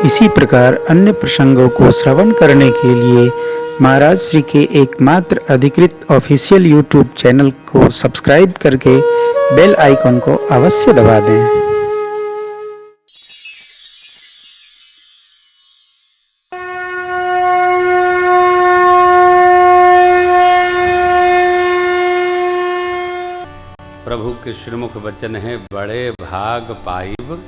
इसी प्रकार अन्य प्रसंगों को श्रवण करने के लिए महाराज श्री के एकमात्र अधिकृत ऑफिशियल यूट्यूब चैनल को सब्सक्राइब करके बेल आइकन को अवश्य दबा दें। प्रभु के श्रीमुख वचन है, बड़े भाग पाइब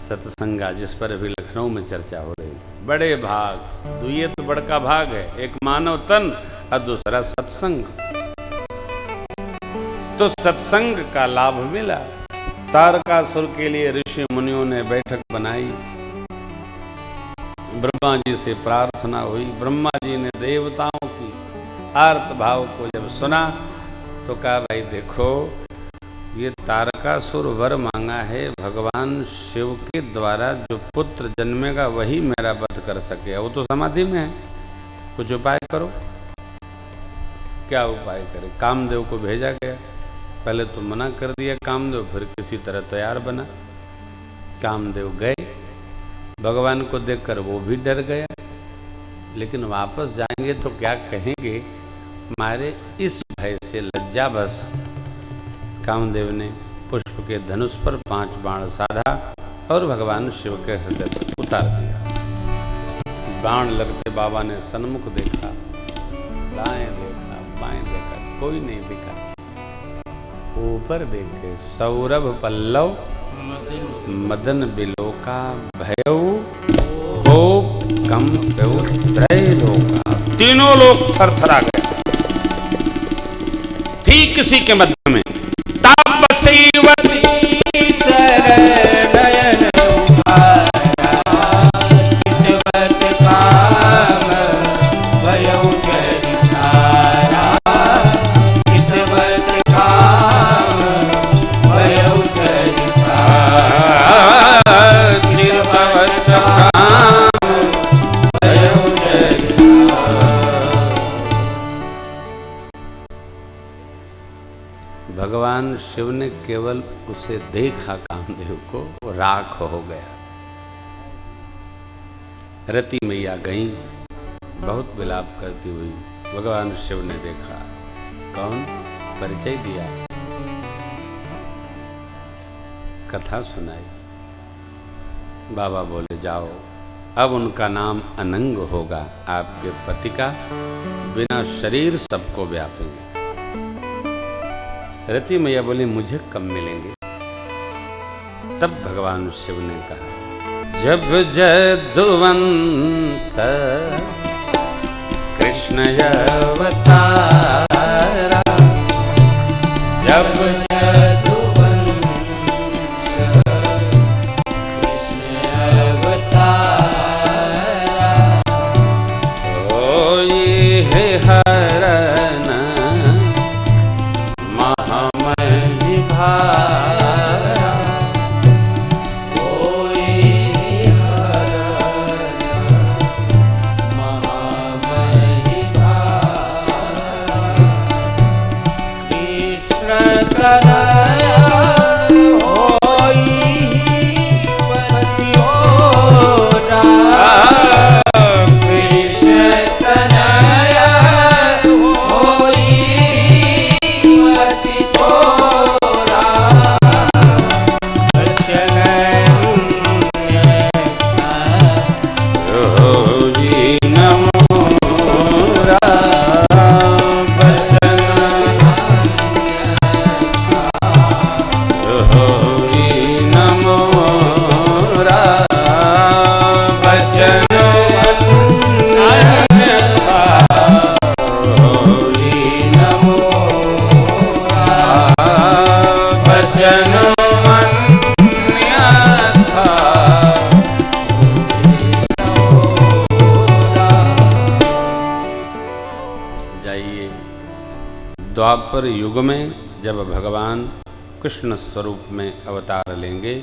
सत्संगा, जिस पर अभी लखनऊ में चर्चा हो रही। बड़े भाग, ये तो बड़का भाग है, एक मानव तन और दूसरा सत्संग। तो सत्संग का लाभ मिला। तारकासुर के लिए ऋषि मुनियों ने बैठक बनाई, ब्रह्मा जी से प्रार्थना हुई। ब्रह्मा जी ने देवताओं की आर्त भाव को जब सुना तो कहा, भाई देखो, ये तारकासुर वर मांगा है भगवान शिव के द्वारा, जो पुत्र जन्मेगा वही मेरा वध कर सके। वो तो समाधि में है, कुछ उपाय करो। क्या उपाय करे? कामदेव को भेजा गया। पहले तो मना कर दिया कामदेव, फिर किसी तरह तैयार बना। कामदेव गए, भगवान को देखकर वो भी डर गया, लेकिन वापस जाएंगे तो क्या कहेंगे, मारे इस भय से लज्जा बस कामदेव ने पुष्प के धनुष पर 5 बाण साधा और भगवान शिव के हृदय पर उतार दिया। बाण लगते बाबा ने सन्मुख देखा, दाएं देखा, बाएं देखा, कोई नहीं दिखा। ऊपर देखे, सौरभ पल्लव मदन बिलोका, भयउ हो कम त्रैलोका। तीनों लोग थरथरा गए। ठीक किसी के मध्य में तापसीवती भगवान शिव ने केवल उसे देखा, कामदेव को, वो राख हो गया। रति मैया गई, बहुत विलाप करती हुई। भगवान शिव ने देखा, कौन? परिचय दिया, कथा सुनाई। बाबा बोले, जाओ, अब उनका नाम अनंग होगा, आपके पति का, बिना शरीर सबको व्यापेंगे। रति मैया बोली, मुझे कब मिलेंगे? तब भगवान शिव ने कहा, जब जदुवंश कृष्ण अवतारा, जब जदुवंश कृष्ण अवतारा, होई है हरण द्वापर युग में जब भगवान कृष्ण स्वरूप में अवतार लेंगे,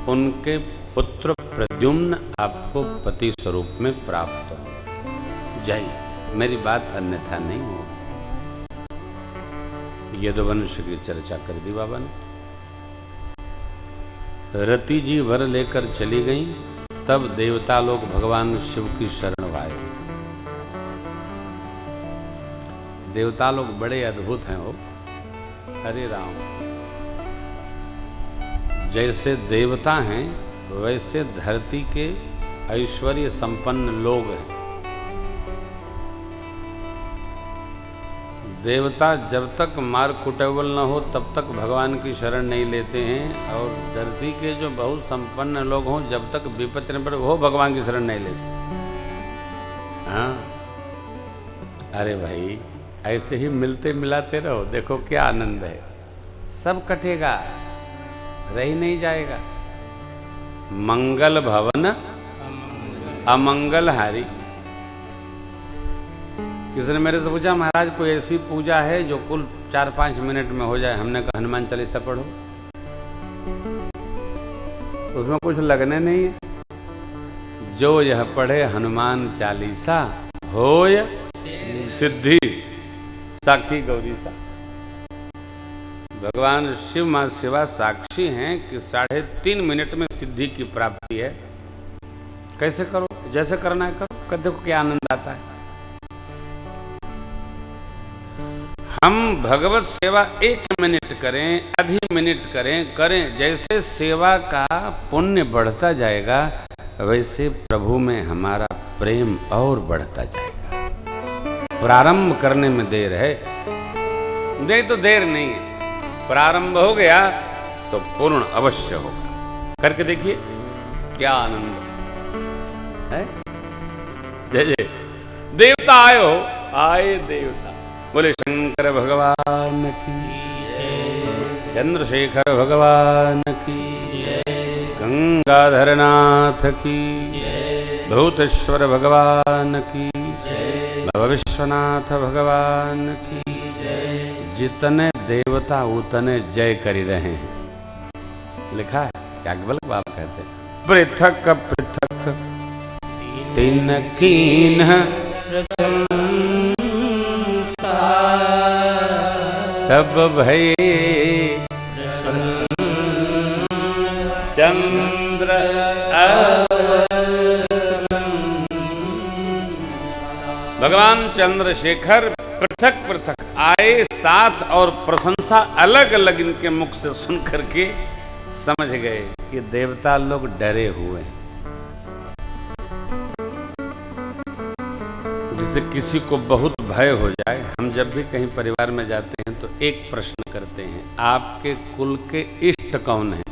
उनके पुत्र प्रद्युम्न आपको पति स्वरूप में प्राप्त हो। जय, मेरी बात अन्यथा नहीं हो। यदुवंश की चर्चा कर दी बाबा ने। रति जी वर लेकर चली गईं, तब देवता लोग भगवान शिव की शरण आए। देवता लोग बड़े अद्भुत हैं हो। हरे राम। जैसे देवता हैं वैसे धरती के ऐश्वर्य संपन्न लोग हैं। देवता जब तक मार कुटेबल न हो तब तक भगवान की शरण नहीं लेते हैं, और धरती के जो बहुत संपन्न लोग हों जब तक विपत्ति न पड़े वो भगवान की शरण नहीं लेते। हाँ, अरे भाई ऐसे ही मिलते मिलाते रहो, देखो क्या आनंद है। सब कटेगा, रह ही नहीं जाएगा। मंगल भवन अमंगल हारी। किसी ने मेरे से पूछा, महाराज कोई ऐसी पूजा है जो कुल 4-5 मिनट में हो जाए? हमने कहा हनुमान चालीसा पढ़ो, उसमें कुछ लगने नहीं है। जो यह पढ़े हनुमान चालीसा होय सिद्धि, साक्षी गौरी सा। भगवान शिव मां शिवा साक्षी हैं कि 3.5 मिनट में सिद्धि की प्राप्ति है। कैसे करो, जैसे करना है करो, कर देखो क्या आनंद आता है। हम भगवत सेवा 1 मिनट करें, आधी मिनट करें, जैसे सेवा का पुण्य बढ़ता जाएगा वैसे प्रभु में हमारा प्रेम और बढ़ता जाएगा। प्रारंभ करने में देर है, तो देर नहीं है। प्रारंभ हो गया तो पूर्ण अवश्य होगा। करके देखिए क्या आनंद है। जय जय। देवता आए हो, आए देवता। बोले शंकर भगवान की जय, चंद्रशेखर भगवान की जय, गंगाधर नाथ की जय, भूतेश्वर भगवान की जय, विश्वनाथ भगवान की जय। जितने देवता उतने जय करी रहे हैं। लिखा है क्या बोल बाप कहते हैं, पृथक पृथक तीन कीन तब भय चंद्र भगवान चंद्रशेखर पृथक पृथक आए साथ, और प्रशंसा अलग अलग इनके मुख से सुन करके समझ गए कि देवता लोग डरे हुए हैं। जिसे किसी को बहुत भय हो जाए, हम जब भी कहीं परिवार में जाते हैं तो एक प्रश्न करते हैं, आपके कुल के इष्ट कौन हैं?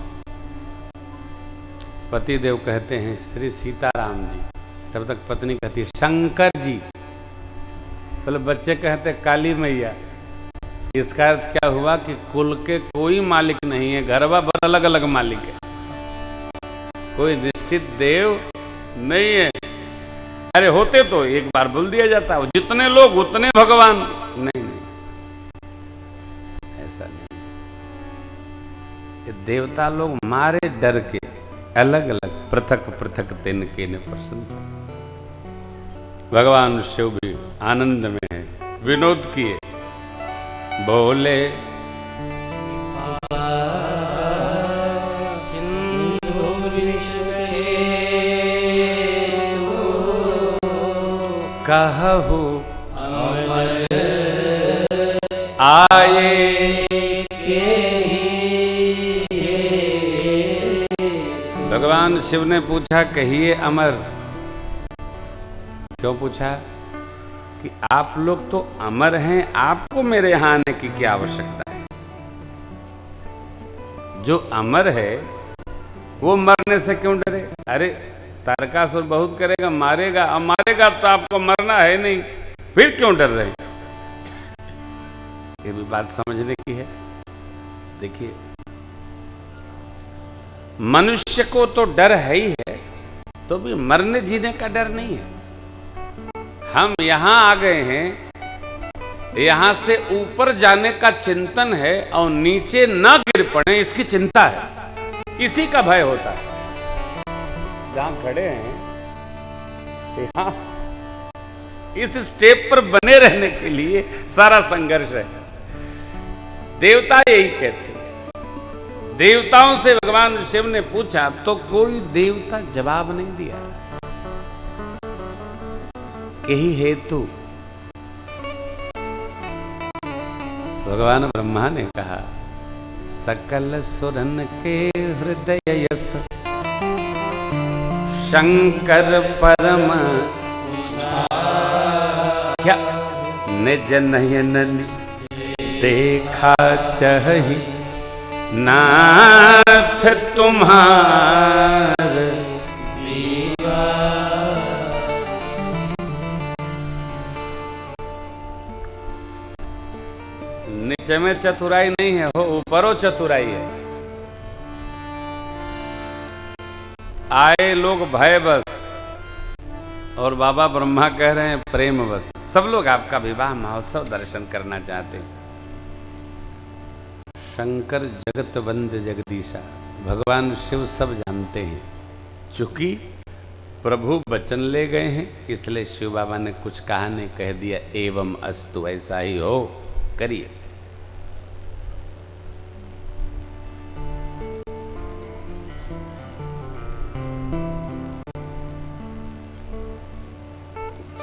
पति देव कहते हैं श्री सीताराम जी, तब तक पत्नी कहती है शंकर जी। तो बच्चे कहते काली मैया। इसका अर्थ क्या हुआ कि कुल के कोई मालिक नहीं है, घरवा पर अलग अलग मालिक है, कोई निश्चित देव नहीं है। अरे होते तो एक बार बोल दिया जाता, जितने लोग उतने भगवान। नहीं नहीं, ऐसा नहीं। ये देवता लोग मारे डर के अलग अलग पृथक पृथक तिनके ने प्रशंसा। भगवान शिव भी आनंद में है, विनोद किए, बोले कहु आए भगवान शिव ने पूछा कहिए अमर। क्यों पूछा? कि आप लोग तो अमर हैं, आपको मेरे यहां आने की क्या आवश्यकता है? जो अमर है वो मरने से क्यों डरे? अरे तारकासुर बहुत करेगा, मारेगा, अब मारेगा तो आपको मरना है नहीं, फिर क्यों डर रहे? ये भी बात समझने की है। देखिए, मनुष्य को तो डर है ही है, तो भी मरने जीने का डर नहीं है। हम यहां आ गए हैं, यहां से ऊपर जाने का चिंतन है और नीचे ना गिर पड़े इसकी चिंता है, इसी का भय होता है। जहां खड़े हैं यहां इस स्टेप पर बने रहने के लिए सारा संघर्ष है। देवता यही कहते हैं, देवताओं से भगवान शिव ने पूछा तो कोई देवता जवाब नहीं दिया। यही हेतु भगवान ब्रह्मा ने कहा, सकल सुरन के हृदय यस शंकर परम क्या निज नयन देखा चहि नाथ तुम्हार। नीचे में चतुराई नहीं है, हो ऊपरों चतुराई है। आए लोग भय बस और बाबा ब्रह्मा कह रहे हैं प्रेम बस। सब लोग आपका विवाह महोत्सव दर्शन करना चाहते हैं। शंकर जगत वंद जगदीशा, भगवान शिव सब जानते हैं। चूंकि प्रभु वचन ले गए हैं इसलिए शिव बाबा ने कुछ कहा नहीं, कह दिया एवं अस्तु, ऐसा ही हो, करिए।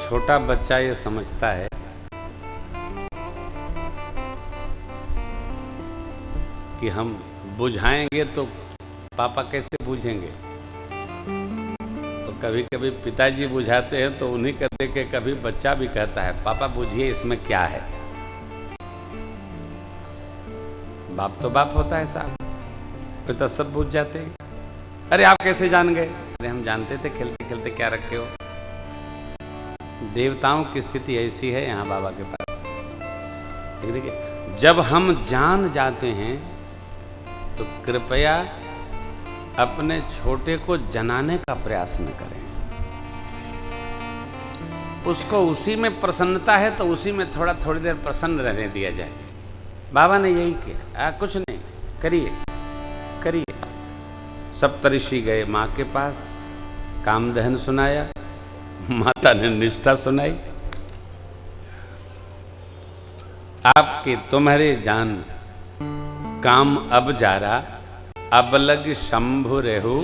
छोटा बच्चा ये समझता है कि हम बुझाएंगे तो पापा कैसे बुझेंगे। तो कभी कभी पिताजी बुझाते हैं तो उन्हीं का देख के कभी बच्चा भी कहता है पापा बुझिए इसमें क्या है। बाप तो बाप होता है साहब, पिता सब बुझ जाते हैं। अरे आप कैसे जान गए? अरे हम जानते थे, खेलते खेलते क्या रखे हो। देवताओं की स्थिति ऐसी है यहाँ बाबा के पास। देखिए जब हम जान जाते हैं तो कृपया अपने छोटे को जनाने का प्रयास न करें। उसको उसी में प्रसन्नता है तो उसी में थोड़ा थोड़ी देर प्रसन्न रहने दिया जाए। बाबा ने यही किया, कुछ नहीं, करिए करिए। सप्तऋषि गए माँ के पास, कामदहन सुनाया, माता ने निष्ठा सुनाई। आपके तुम्हारे जान काम अब जा रहा, अब लग शंभु रेहु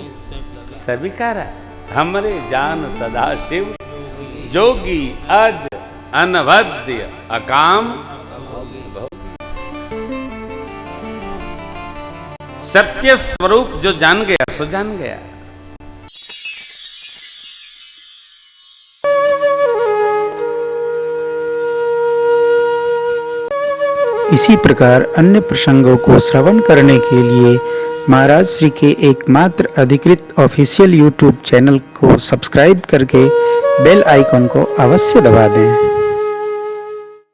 सविकारा। हमरे जान सदा शिव जोगी अज अनवद्य अकाम। सत्य स्वरूप जो जान गया सो जान गया। इसी प्रकार अन्य प्रसंगों को श्रवण करने के लिए महाराज श्री के एकमात्र अधिकृत ऑफिशियल यूट्यूब चैनल को सब्सक्राइब करके बेल आइकॉन को अवश्य दबा दें।